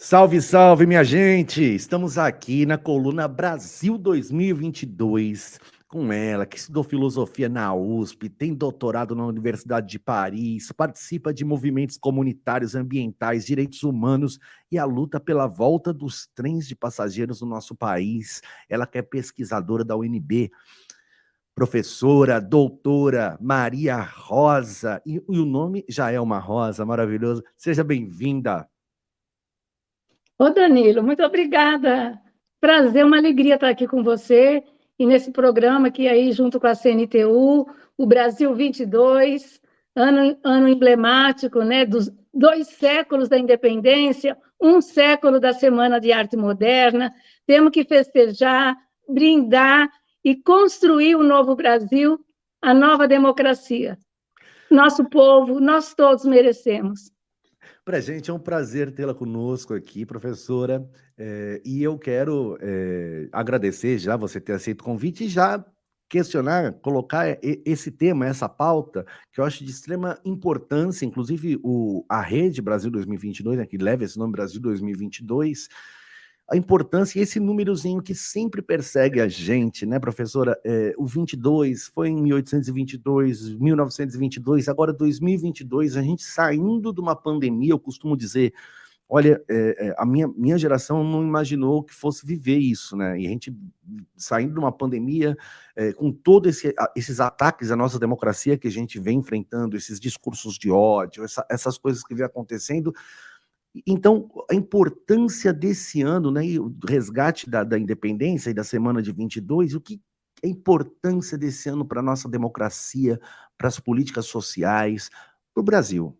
Salve, salve, minha gente! Estamos aqui na coluna Brasil 2022, com ela, que estudou filosofia na USP, tem doutorado na Universidade de Paris, participa de movimentos comunitários, ambientais, direitos humanos e a luta pela volta dos trens de passageiros no nosso país. Ela que é pesquisadora da UNB, professora, doutora Maria Rosa, e o nome já é uma rosa, maravilhoso. Seja bem-vinda. Ô Danilo, muito obrigada. Prazer, uma alegria estar aqui com você e nesse programa aqui aí junto com a CNTU, o Brasil 22, ano emblemático, né, dos 2 séculos da independência, 1 século da Semana de Arte Moderna. Temos que festejar, brindar e construir o novo Brasil, a nova democracia. Nosso povo, nós todos merecemos. Para a gente é um prazer tê-la conosco aqui, professora, e eu quero agradecer já você ter aceito o convite e já questionar, colocar esse tema, essa pauta, que eu acho de extrema importância, inclusive a Rede Brasil 2022, né, que leva esse nome Brasil 2022, a importância e esse númerozinho que sempre persegue a gente, né, professora? O 22 foi em 1822, 1922, agora 2022, a gente saindo de uma pandemia, eu costumo dizer, olha, a minha geração não imaginou que fosse viver isso, né? E a gente saindo de uma pandemia, com todos esses ataques à nossa democracia que a gente vem enfrentando, esses discursos de ódio, essas coisas que vem acontecendo. Então, a importância desse ano, né, e o resgate da independência e da semana de 22, o que é a importância desse ano para a nossa democracia, para as políticas sociais, para o Brasil?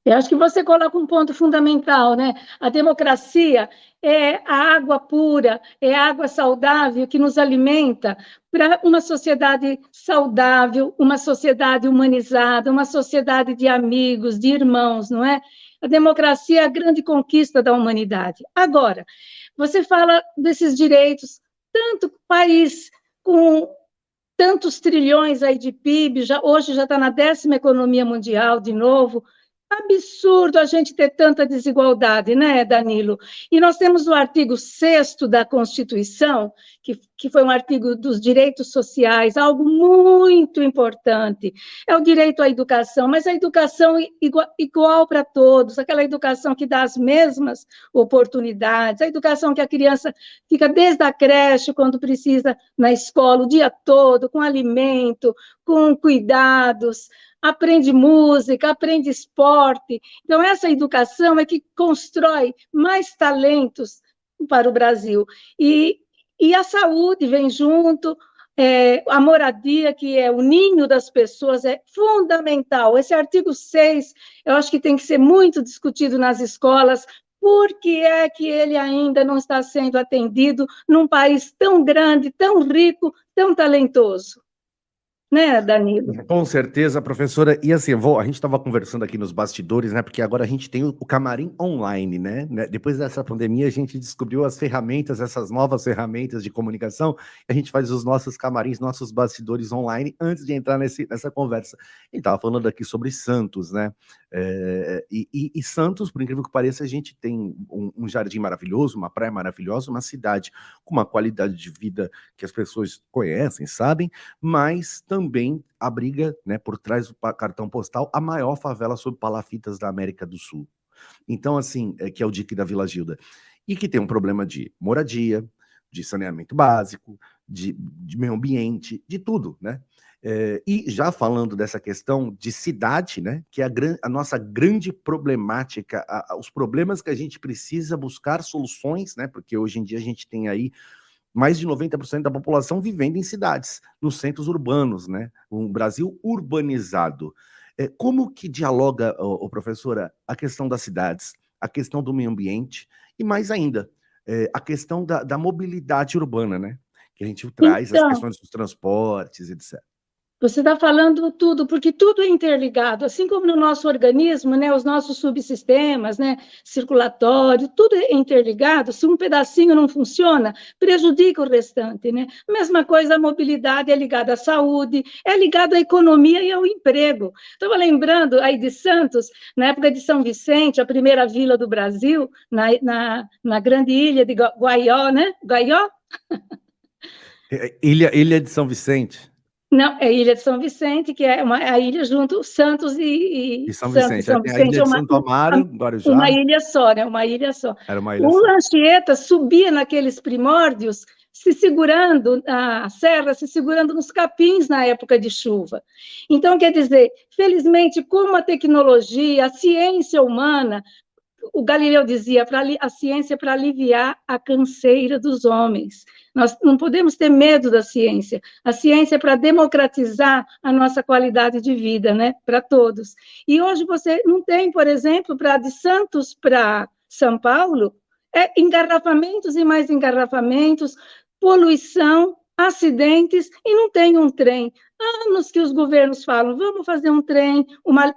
Eu acho que você coloca um ponto fundamental, né? A democracia é a água pura, é a água saudável que nos alimenta para uma sociedade saudável, uma sociedade humanizada, uma sociedade de amigos, de irmãos, não é? A democracia é a grande conquista da humanidade. Agora, você fala desses direitos, tanto país com tantos trilhões aí de PIB, hoje já está na 10ª economia mundial de novo. Absurdo a gente ter tanta desigualdade, né, Danilo? E nós temos o artigo 6º da Constituição, que foi um artigo dos direitos sociais, algo muito importante. É o direito à educação, mas a educação igual para todos, aquela educação que dá as mesmas oportunidades, a educação que a criança fica desde a creche, quando precisa, na escola, o dia todo, com alimento, com cuidados, aprende música, aprende esporte. Então, essa educação é que constrói mais talentos para o Brasil. E a saúde vem junto, a moradia, que é o ninho das pessoas, é fundamental. Esse artigo 6, eu acho que tem que ser muito discutido nas escolas, por que é que ele ainda não está sendo atendido num país tão grande, tão rico, tão talentoso? Né, Danilo? Com certeza, professora. E assim, a gente estava conversando aqui nos bastidores, né? Porque agora a gente tem o camarim online, né? Depois dessa pandemia, a gente descobriu as ferramentas, essas novas ferramentas de comunicação. A gente faz os nossos camarins, nossos bastidores online antes de entrar nessa conversa. A gente estava falando aqui sobre Santos, né? E Santos, por incrível que pareça, a gente tem um jardim maravilhoso, uma praia maravilhosa, uma cidade com uma qualidade de vida que as pessoas conhecem, sabem, mas também abriga, né, por trás do cartão postal, a maior favela sob palafitas da América do Sul. Então, assim, que é o dique da Vila Gilda. E que tem um problema de moradia, de saneamento básico, de meio ambiente, de tudo, né? E já falando dessa questão de cidade, né, que é a nossa grande problemática, os problemas que a gente precisa buscar soluções, né, porque hoje em dia a gente tem aí mais de 90% da população vivendo em cidades, nos centros urbanos, né? Um Brasil urbanizado. Como que dialoga, professora, a questão das cidades, a questão do meio ambiente e, mais ainda, a questão da mobilidade urbana, né? Que a gente traz, as Então, questões dos transportes, etc. Você está falando tudo, porque tudo é interligado, assim como no nosso organismo, né, os nossos subsistemas, né, circulatório, tudo é interligado. Se um pedacinho não funciona, prejudica o restante, né? Mesma coisa, a mobilidade é ligada à saúde, é ligada à economia e ao emprego. Estava lembrando aí de Santos, na época de São Vicente, a primeira vila do Brasil, na grande ilha de Guaió, né? Guaió? Ilha de São Vicente. Não, é a Ilha de São Vicente, que é a ilha junto Santos E e São Santos e Vicente. Aí São tem a Vicente, Ilha de Santo Amaro, uma Guarujá. ilha só, né? Uma ilha só. Era uma ilha O só. Anchieta subia naqueles primórdios, se segurando, a serra, se segurando nos capins na época de chuva. Então, quer dizer, felizmente, como a tecnologia, a ciência humana, o Galileu dizia, a ciência para aliviar a canseira dos homens. Nós não podemos ter medo da ciência. A ciência é para democratizar a nossa qualidade de vida, né? Para todos. E hoje você não tem, por exemplo, de Santos para São Paulo, engarrafamentos e mais engarrafamentos, poluição, acidentes, e não tem um trem. Anos que os governos falam, vamos fazer um trem,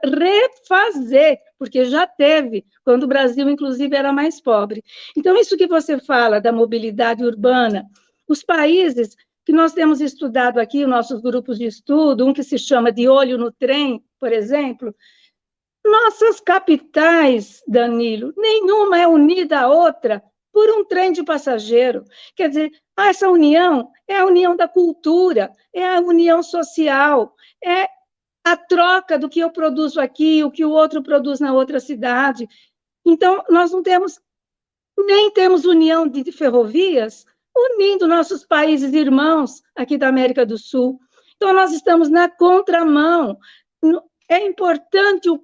refazer, porque já teve, quando o Brasil, inclusive, era mais pobre. Então, isso que você fala da mobilidade urbana, os países que nós temos estudado aqui, os nossos grupos de estudo, um que se chama de Olho no Trem, por exemplo, nossas capitais, Danilo, nenhuma é unida à outra por um trem de passageiro. Quer dizer, essa união é a união da cultura, é a união social, é a troca do que eu produzo aqui, o que o outro produz na outra cidade. Então, nós não temos, nem temos união de ferrovias, unindo nossos países irmãos aqui da América do Sul. Então, nós estamos na contramão. É importante o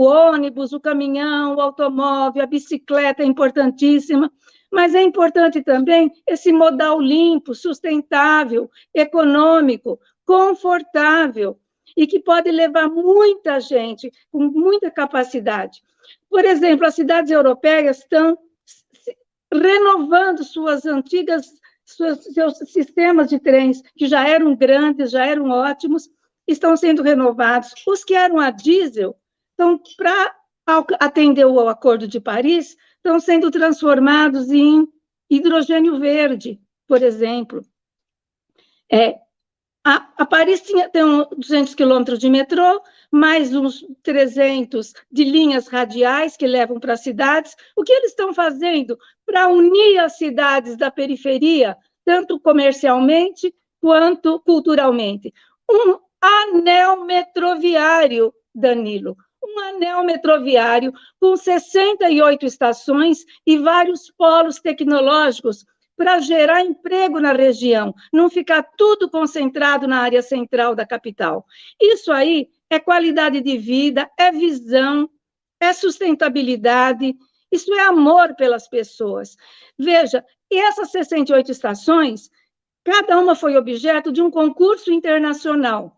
ônibus, o caminhão, o automóvel, a bicicleta é importantíssima, mas é importante também esse modal limpo, sustentável, econômico, confortável, e que pode levar muita gente com muita capacidade. Por exemplo, as cidades europeias estão renovando seus sistemas de trens, que já eram grandes, já eram ótimos, estão sendo renovados. Os que eram a diesel, estão para atender o Acordo de Paris, estão sendo transformados em hidrogênio verde, por exemplo. A Paris tem 200 quilômetros de metrô, mais uns 300 de linhas radiais que levam para as cidades. O que eles estão fazendo para unir as cidades da periferia, tanto comercialmente quanto culturalmente? Um anel metroviário, Danilo, um anel metroviário com 68 estações e vários polos tecnológicos para gerar emprego na região, não ficar tudo concentrado na área central da capital. Isso aí é qualidade de vida, é visão, é sustentabilidade, isso é amor pelas pessoas. Veja, e essas 68 estações, cada uma foi objeto de um concurso internacional.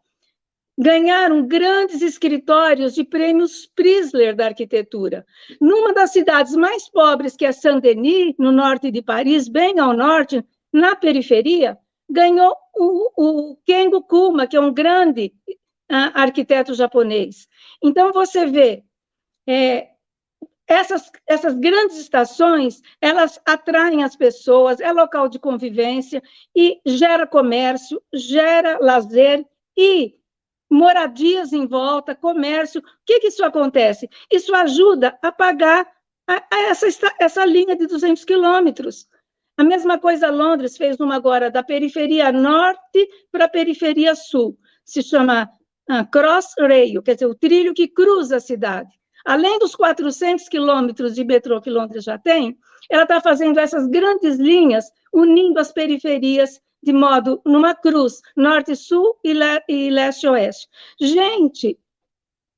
Ganharam grandes escritórios de prêmios Pritzker da arquitetura. Numa das cidades mais pobres, que é Saint-Denis, no norte de Paris, bem ao norte, na periferia, ganhou o Kengo Kuma, que é um grande arquiteto japonês. Então, você vê, essas grandes estações, elas atraem as pessoas, é local de convivência e gera comércio, gera lazer e moradias em volta, comércio. O que isso acontece? Isso ajuda a pagar essa linha de 200 quilômetros. A mesma coisa Londres fez uma agora da periferia norte para a periferia sul. Se chama Crossrail, quer dizer, o trilho que cruza a cidade. Além dos 400 quilômetros de metrô que Londres já tem, ela está fazendo essas grandes linhas, unindo as periferias de modo, numa cruz, norte-sul e leste-oeste. Gente,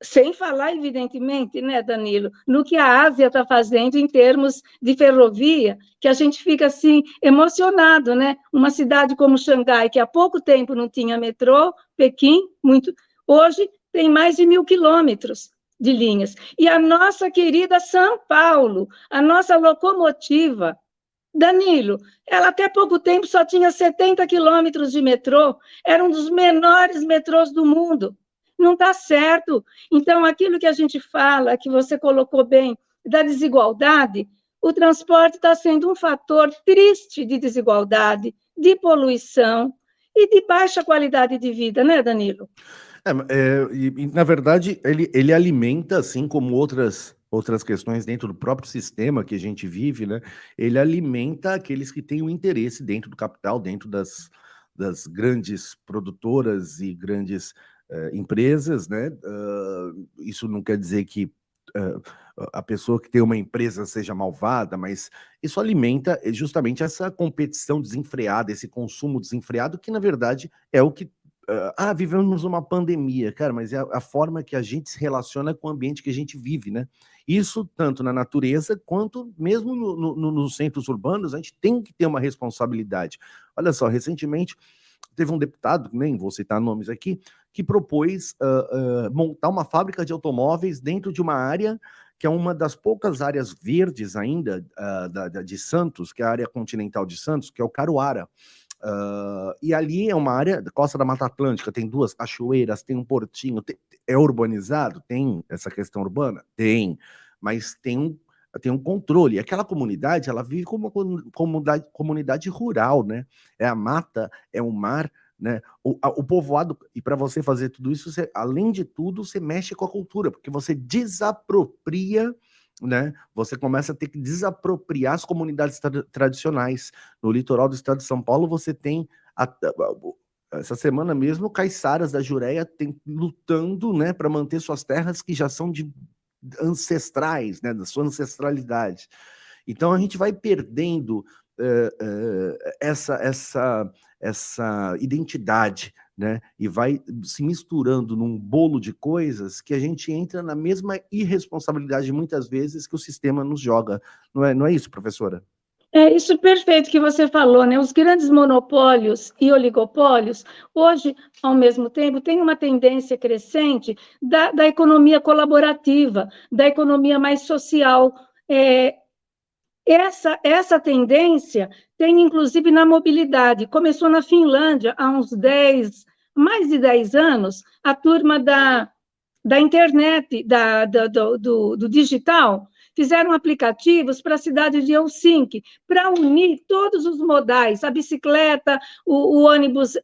sem falar, evidentemente, né, Danilo, no que a Ásia está fazendo em termos de ferrovia, que a gente fica, assim, emocionado, né? Uma cidade como Xangai, que há pouco tempo não tinha metrô, Pequim, hoje tem mais de 1.000 quilômetros de linhas. E a nossa querida São Paulo, a nossa locomotiva, Danilo, ela até pouco tempo só tinha 70 quilômetros de metrô, era um dos menores metrôs do mundo. Não está certo. Então, aquilo que a gente fala, que você colocou bem, da desigualdade, o transporte está sendo um fator triste de desigualdade, de poluição e de baixa qualidade de vida, né, Danilo? Na verdade, ele alimenta, assim como outras questões dentro do próprio sistema que a gente vive, né? Ele alimenta aqueles que têm o interesse dentro do capital, dentro das grandes produtoras e grandes empresas, né? Isso não quer dizer que a pessoa que tem uma empresa seja malvada, mas isso alimenta justamente essa competição desenfreada, esse consumo desenfreado, que na verdade é o que vivemos uma pandemia, cara, mas é a forma que a gente se relaciona com o ambiente que a gente vive, né? Isso tanto na natureza quanto mesmo nos centros urbanos, a gente tem que ter uma responsabilidade. Olha só, recentemente teve um deputado, nem vou citar nomes aqui, que propôs montar uma fábrica de automóveis dentro de uma área que é uma das poucas áreas verdes ainda de Santos, que é a área continental de Santos, que é o Caruara. E ali é uma área da costa da Mata Atlântica, tem 2 cachoeiras, tem um portinho, é urbanizado? Tem essa questão urbana? Tem, mas tem um controle. Aquela comunidade, ela vive como uma comunidade rural, né? É a mata, é o mar, né? O povoado, e para você fazer tudo isso, além de tudo, você mexe com a cultura, porque você desapropria, né? Você começa a ter que desapropriar as comunidades tradicionais. No litoral do estado de São Paulo, você tem essa semana mesmo, caiçaras da Jureia lutando, né, para manter suas terras que já são ancestrais, né, da sua ancestralidade. Então a gente vai perdendo essa identidade, né? E vai se misturando num bolo de coisas que a gente entra na mesma irresponsabilidade muitas vezes que o sistema nos joga. Não é isso, professora? É isso perfeito que você falou, né? Os grandes monopólios e oligopólios, hoje, ao mesmo tempo, tem uma tendência crescente da economia colaborativa, da economia mais social. Essa tendência tem, inclusive, na mobilidade. Começou na Finlândia há uns mais de 10 anos, a turma da internet, do digital, fizeram aplicativos para a cidade de Helsinki, para unir todos os modais, a bicicleta, o ônibus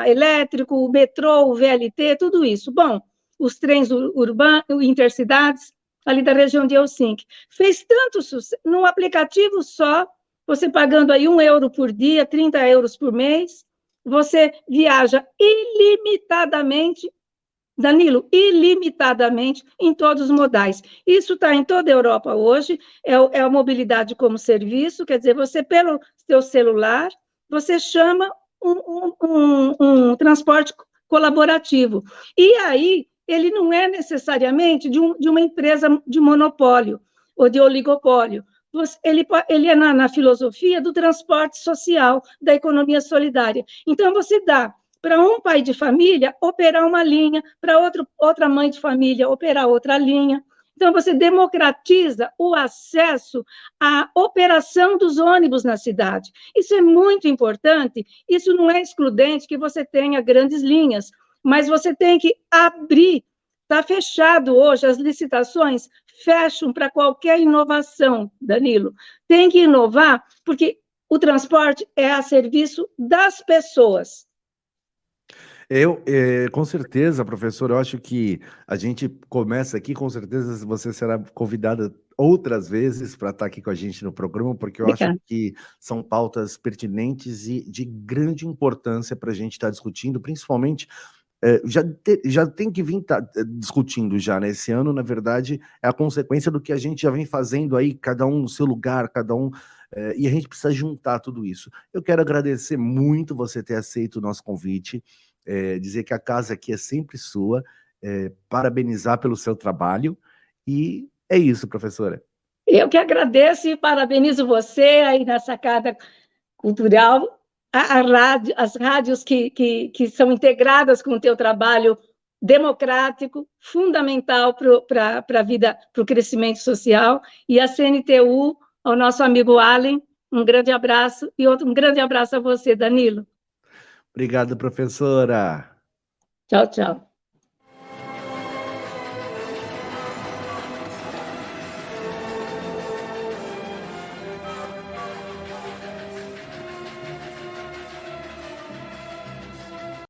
elétrico, o metrô, o VLT, tudo isso. Bom, os trens urbanos, intercidades, ali da região de Helsinki. Fez tanto sucesso, num aplicativo só, você pagando aí €1 por dia, 30 euros por mês, você viaja ilimitadamente, Danilo, ilimitadamente em todos os modais. Isso está em toda a Europa hoje, é a mobilidade como serviço, quer dizer, você, pelo seu celular, você chama um transporte colaborativo. E aí, ele não é necessariamente de uma empresa de monopólio ou de oligopólio. Ele é na filosofia do transporte social, da economia solidária. Então, você dá para um pai de família operar uma linha, para outra mãe de família operar outra linha. Então, você democratiza o acesso à operação dos ônibus na cidade. Isso é muito importante, isso não é excludente que você tenha grandes linhas, mas você tem que abrir. Está fechado hoje, as licitações fecham para qualquer inovação, Danilo. Tem que inovar, porque o transporte é a serviço das pessoas. Com certeza, professor, eu acho que a gente começa aqui, com certeza você será convidada outras vezes para estar aqui com a gente no programa, porque eu acho que são pautas pertinentes e de grande importância para a gente estar discutindo, principalmente já tem que vir discutindo já, né? Esse ano, na verdade, é a consequência do que a gente já vem fazendo aí, cada um no seu lugar, cada um, e a gente precisa juntar tudo isso. Eu quero agradecer muito você ter aceito o nosso convite, dizer que a casa aqui é sempre sua, parabenizar pelo seu trabalho, e é isso, professora. Eu que agradeço e parabenizo você aí na Sacada Cultural, as rádios que são integradas com o teu trabalho democrático, fundamental para a vida, para o crescimento social, e a CNTU ao nosso amigo Allen, um grande abraço, e um grande abraço a você, Danilo. Obrigado, professora. Tchau, tchau.